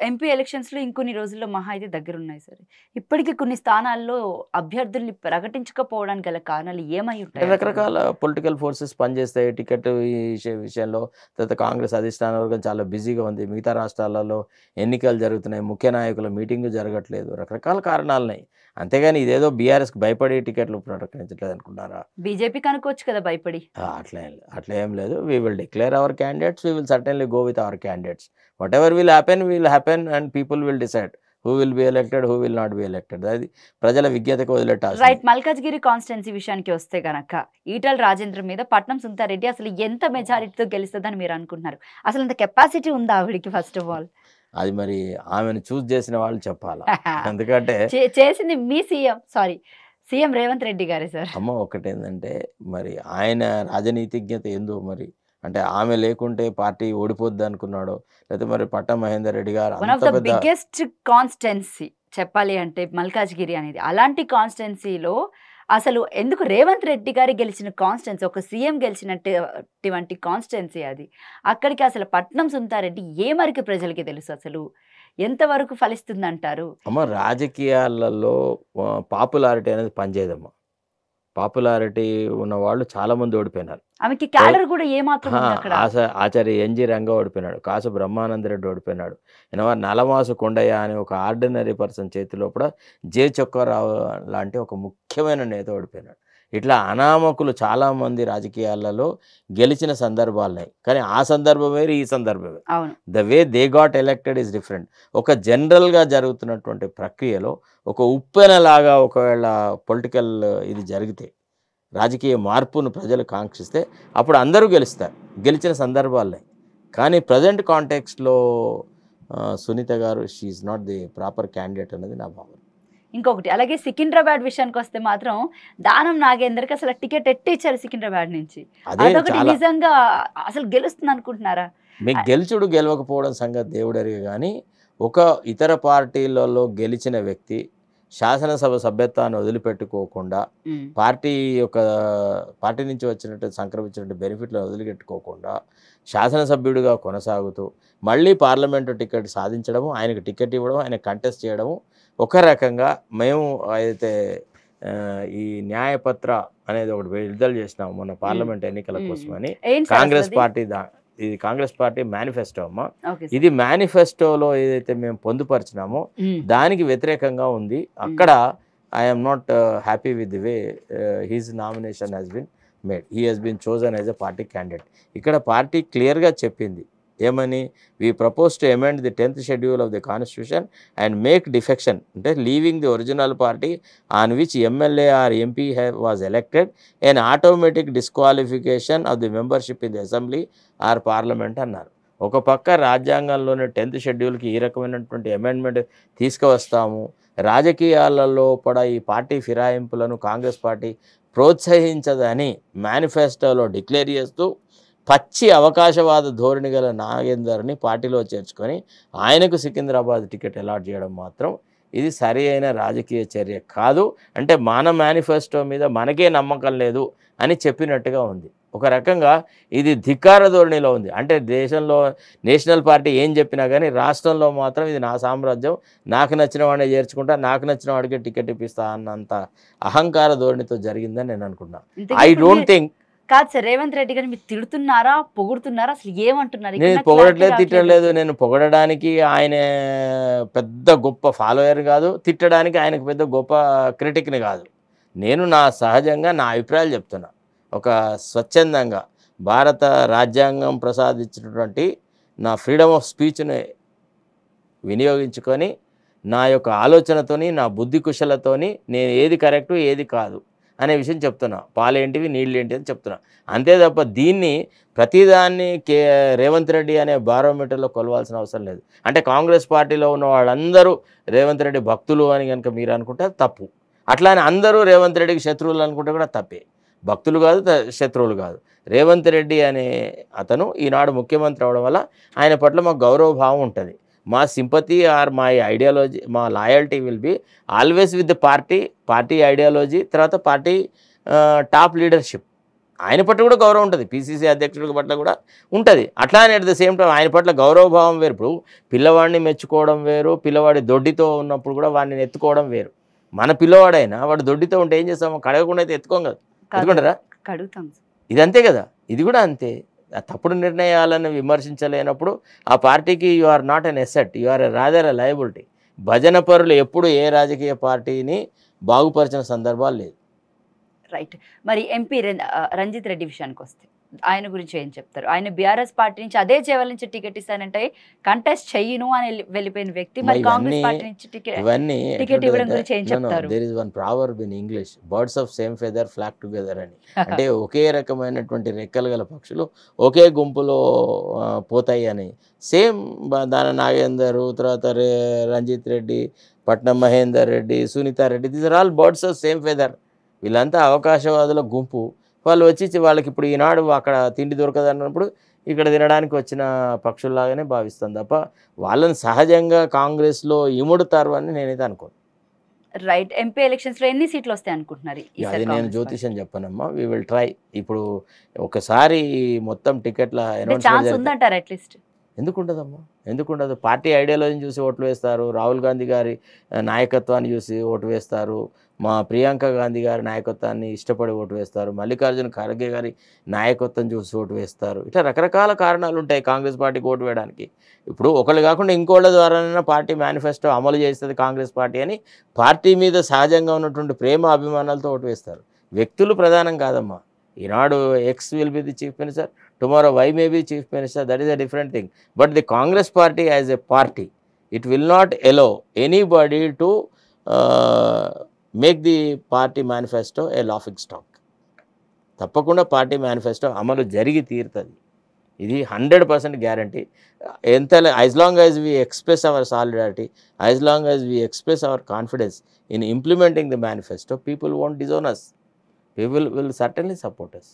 MP ఎలక్షన్స్‌లో ఇంకొన్ని రోజుల్లో మహా అయితే దగ్గరున్నాయి సార్. ఇప్పటికి కొన్ని స్థానాల్లో అభ్యర్థుల్ని ప్రకటించకపోవడానికి గల కారణాలు ఏమై అంటే ఉంటాయంటారు? రకరకాల పొలిటికల్ ఫోర్సెస్ పనిచేస్తాయి. టికెట్ ఈ విషయంలో తర్వాత కాంగ్రెస్ అధిష్టాన వర్గం చాలా బిజీగా ఉంది. మిగతా రాష్ట్రాలలో ఎన్నికలు జరుగుతున్నాయి. ముఖ్య నాయకుల మీటింగు జరగట్లేదు. రకరకాల కారణాలున్నాయి. అంతేగాని ఇదేదో బీఆర్ఎస్‌కి భయపడి టికెట్లు ప్రకటించట్లేదు అనుకున్నారా? బీజేపీకి అనుకోవచ్చు కదా భయపడి. అట్లా ఏం లేదు. We will declare our candidates. We will certainly go with our candidates. Whatever will happen and people will decide who will be elected, who will not be elected. అది ప్రజల విజ్ఞతకు వదిలేటాల్సింది. రైట్. మల్కాజ్గిరి కాన్స్టిట్యున్సీ విషయానికి వస్తే గనక ఈటల రాజేంద్ర మీద పట్నం సునీతారెడ్డి అసలు ఎంత మెజారిటీతో గెలుస్తదని మీరు అనుకుంటున్నారు? అసలు అంత కెపాసిటీ ఉందా ఆవిడకి ఫస్ట్ ఆఫ్ ఆల్? అది మరి ఆమెను చూజ్ చేసిన వాళ్ళు చెప్పాలా. ఎందుకంటే చేసింది మీ సీఎం రేవంత్ రెడ్డి గారే సార్. ఒకటేందంటే మరి ఆయన రాజనీతిజ్ఞత ఏందో మరి. అంటే ఆమె లేకుంటే పార్టీ ఓడిపోద్ది అనుకున్నాడో, లేకపోతే మరి పట్నం మహేందర్ రెడ్డి గారు వన్ ఆఫ్ అంత ద పెద్ద బిగ్గెస్ట్ కాన్స్టిట్యున్సీ చెప్పాలి అంటే మల్కాజ్గిరి అనేది. అలాంటి కాన్స్టిట్యున్సీలో అసలు ఎందుకు రేవంత్ రెడ్డి గారు గెలిచిన కాన్స్టిట్యున్సీ, ఒక సీఎం గెలిచినటువంటి కాన్స్టిట్యున్సీ అది. అక్కడికి అసలు పట్నం సునీతారెడ్డి ఏ మరికి ప్రజలకి తెలుసు అసలు? ఎంతవరకు ఫలిస్తుందంటారు? రాజకీయాలలో పాపులారిటీ అనేది పనిచేయదమ్మా. పాపులారిటీ ఉన్నవాళ్ళు చాలామంది ఓడిపోయినారు. ఆమెకి క్యాడర్ కూడా ఏమాత్రం ఉంది అక్కడ. ఆచార్య ఎన్జి రంగా ఓడిపోయినాడు. కాసు బ్రహ్మానందరెడ్డి ఓడిపోయినాడు. నలమాసు కొండయ్య అని ఒక ఆర్డినరీ పర్సన్ చేతిలో కూడా జే చొక్కారావు లాంటి ఒక ముఖ్యమైన నేత ఓడిపోయినాడు. ఇట్లా అనామకులు చాలామంది రాజకీయాలలో గెలిచిన సందర్భాలున్నాయి. కానీ ఆ సందర్భం వేరు, ఈ సందర్భం వేరు. The way they got elected is different. ఒక జనరల్గా జరుగుతున్నటువంటి ప్రక్రియలో ఒక ఉప్పెనలాగా ఒకవేళ పొలిటికల్ ఇది జరిగితే, రాజకీయ మార్పును ప్రజలు కాంక్షిస్తే అప్పుడు అందరూ గెలుస్తారు. గెలిచిన సందర్భాలున్నాయి. కానీ ప్రజెంట్ కాంటెక్స్ట్లో సునీత గారు she is not the proper candidate అనేది నా భావన. ఇంకొకటి అలాగే సికింద్రాబాద్ విషయానికి వస్తే మాత్రం దానం నాగేందర్కి అసలు టికెట్ ఎట్టిచ్చారు సికింద్రాబాద్ నుంచి. అదొకటి నిజంగా అసలు గెలుస్తుంది అనుకుంటున్నారా? మీకు గెలుచుడు గెలవకపోవడం సంగతి దేవుడరిగా, కానీ ఒక ఇతర పార్టీలలో గెలిచిన వ్యక్తి శాసనసభ సభ్యత్వాన్ని వదిలిపెట్టుకోకుండా పార్టీ నుంచి వచ్చినట్టు సంక్రమించినట్టు బెనిఫిట్లను వదిలిపెట్టుకోకుండా శాసనసభ్యుడిగా కొనసాగుతూ మళ్ళీ పార్లమెంటు టికెట్ సాధించడము, ఆయనకు టికెట్ ఇవ్వడం, ఆయన కంటెస్ట్ చేయడము ఒక రకంగా. మేము అయితే ఈ న్యాయపత్ర అనేది ఒకటి విడుదల చేసినాము మొన్న పార్లమెంట్ ఎన్నికల కోసమని. కాంగ్రెస్ పార్టీ మేనిఫెస్టో అమ్మా. ఇది మేనిఫెస్టోలో ఏదైతే మేము పొందుపరిచినామో దానికి వ్యతిరేకంగా ఉంది. అక్కడ I'm not happy with the way his nomination has been made. He has been chosen as a party candidate. ఇక్కడ పార్టీ క్లియర్గా చెప్పింది ఏమని, we propose to amend the 10th schedule of the constitution and make defection, అంటే leaving the original party on which MLA or MP was elected and automatic disqualification of the membership in the assembly or parliament అన్నారు. ఒక పక్క రాజ్యాంగంలోని 10th షెడ్యూల్కి ఈ రకమైనటువంటి amendment తీసుకువస్తాము, రాజకీయాలలో కూడా ఈ పార్టీ ఫిరాయింపులను కాంగ్రెస్ పార్టీ ప్రోత్సహించదని మేనిఫెస్టోలో డిక్లేర్ చేస్తూ పచ్చి అవకాశవాద ధోరణి గల నాగేందర్ని పార్టీలో చేర్చుకొని ఆయనకు సికింద్రాబాద్ టికెట్ అలాట్ చేయడం మాత్రం ఇది సరి అయిన రాజకీయ చర్య కాదు. అంటే మన మేనిఫెస్టో మీద మనకే నమ్మకం లేదు అని చెప్పినట్టుగా ఉంది. ఒక రకంగా ఇది ధిక్కార ధోరణిలో ఉంది. అంటే దేశంలో నేషనల్ పార్టీ ఏం చెప్పినా కానీ రాష్ట్రంలో మాత్రం ఇది నా సామ్రాజ్యం, నాకు నచ్చిన వాడిని చేర్చుకుంటా, నాకు నచ్చిన వాడికే టికెట్ ఇప్పిస్తా అన్నంత అహంకార ధోరణితో జరిగిందని నేను అనుకుంటున్నాను. I don't think. కాదు సార్, రేవంత్ రెడ్డి గారిని మీరు తిడుతున్నారా, పొగుడుతున్నారా, అసలు ఏమంటున్నారు? నేను పొగడట్లేదు, తిట్టలేదు. నేను పొగడడానికి ఆయన పెద్ద గొప్ప ఫాలోయర్ కాదు, తిట్టడానికి ఆయనకు పెద్ద గొప్ప క్రిటిక్ని కాదు. నేను నా సహజంగా నా అభిప్రాయాలు చెప్తున్నా. ఒక స్వచ్ఛందంగా భారత రాజ్యాంగం ప్రసాదించినటువంటి నా ఫ్రీడమ్ ఆఫ్ స్పీచ్ని వినియోగించుకొని నా యొక్క ఆలోచనతోని, నా బుద్ధి కుశలతోని నేను ఏది కరెక్టు ఏది కాదు అనే విషయం చెప్తున్నా. పాలేంటివి నీళ్ళేంటి అని చెప్తున్నా. అంతే తప్ప దీన్ని ప్రతిదాన్ని రేవంత్ రెడ్డి అనే బారోమీటర్లో కొలవాల్సిన అవసరం లేదు. అంటే కాంగ్రెస్ పార్టీలో ఉన్న వాళ్ళందరూ రేవంత్ రెడ్డి భక్తులు అని కనుక మీరు అనుకుంటే తప్పు. అట్లానే అందరూ రేవంత్ రెడ్డికి శత్రువులు అనుకుంటే కూడా తప్పే. భక్తులు కాదు, శత్రువులు కాదు. రేవంత్ రెడ్డి అనే అతను ఈనాడు ముఖ్యమంత్రి అవడం వల్ల ఆయన పట్ల మాకు గౌరవ భావం ఉంటుంది. మా సింపతి ఆర్ మై ఐడియాలజీ, మా loyalty will be always with the party ideology, తర్వాత పార్టీ టాప్ లీడర్షిప్. ఆయన పట్ల కూడా గౌరవం ఉంటుంది, పిసిసి అధ్యక్షుడి పట్ల కూడా ఉంటుంది. అట్లా అని అట్ ద సేమ్ టైం ఆయన పట్ల గౌరవభావం వేరు. ఇప్పుడు పిల్లవాడిని మెచ్చుకోవడం వేరు, పిల్లవాడి దొడ్డితో ఉన్నప్పుడు కూడా వాడిని ఎత్తుకోవడం వేరు. మన పిల్లవాడైనా వాడు దొడ్డితో ఉంటే ఏం చేస్తాము, కడగకుండా అయితే ఎత్తుకోం కదా, ఎత్తుకుంటారా? కడుగుతాం. ఇది అంతే కదా, ఇది కూడా అంతే. ఆ తప్పుడు నిర్ణయాలను విమర్శించలేనప్పుడు ఆ పార్టీకి you are not an asset, you are rather a liability. భజన పరులు ఎప్పుడు ఏ రాజకీయ పార్టీని బాగుపరిచిన సందర్భాలు లేదు. రైట్. మరి ఎంపీ రంజిత్ రెడ్డి విషయానికి వస్తే ఆయన గురించి ఏం చెప్తారు? ఆయన బీఆర్ఎస్ పార్టీ నుంచి అదే చేవల నుంచి టికెట్ ఇస్తానంటే కంటెస్ట్ చెయ్యను అని వెళ్ళిపోయిన వ్యక్తి, మరి కాంగ్రెస్ పార్టీ నుంచి టికెట్ ఇవ్వడం గురించి ఏం చెప్తారు? There is one proverb in English, birds of same feather flock together అని. అంటే ఒకే రకమైనటువంటి రెక్కలు గల పక్షులు ఒకే గుంపులో పోతాయి అని. సేమ్ దాన నాగేందర్, తర్వాత Ranjith Reddy, Patnam Mahender Reddy, Sunitha Reddy, these are all birds of same feather. వీళ్ళంతా అవకాశవాదుల గుంపు. వాళ్ళు వచ్చి వాళ్ళకి ఇప్పుడు ఈనాడు అక్కడ తిండి దొరకదన్నప్పుడు ఇక్కడ తినడానికి వచ్చిన పక్షుల్లాగానే భావిస్తాను తప్ప వాళ్ళని సహజంగా కాంగ్రెస్లో ఇముడుతారు అని నేనైతే అనుకోను. రైట్. ఎంపీ ఎలక్షన్స్లో ఎన్ని సీట్లు వస్తాయి అనుకుంటున్నారు? అది నేను జ్యోతిషం చెప్పనమ్మా, వి విల్ ట్రై. ఇప్పుడు ఒకసారి మొత్తం టికెట్ల ఛాన్స్ ఉందంటారు అట్లీస్ట్? ఎందుకు ఉండదమ్మా, ఎందుకు ఉండదు? పార్టీ ఐడియాలజీని చూసి ఓట్లు వేస్తారు, రాహుల్ గాంధీ గారి నాయకత్వాన్ని చూసి ఓటు వేస్తారు, మా ప్రియాంక గాంధీ గారి నాయకత్వాన్ని ఇష్టపడి ఓటు వేస్తారు, మల్లికార్జున ఖర్గే గారి నాయకత్వం చూసి ఓటు వేస్తారు. ఇట్లా రకరకాల కారణాలు ఉంటాయి కాంగ్రెస్ పార్టీకి ఓటు వేయడానికి. ఇప్పుడు ఒకళ్ళు కాకుండా ఇంకోళ్ళ ద్వారానైనా పార్టీ మేనిఫెస్టో అమలు చేస్తుంది కాంగ్రెస్ పార్టీ అని పార్టీ మీద సహజంగా ఉన్నటువంటి ప్రేమ అభిమానాలతో ఓటు వేస్తారు. వ్యక్తులు ప్రధానం కాదమ్మా. ఈనాడు X will be the chief minister, tomorrow Y may be chief minister, that is a different thing. But the Congress party as a party, it will not allow anybody to make the party manifesto a laughing stock. తప్పకుండా party manifesto అమలు జరిగి తీరుతుంది, ఇది 100% guarantee. ఎంత as long as we express our solidarity, as long as we express our confidence in implementing the manifesto, people won't disown us, people will certainly support us.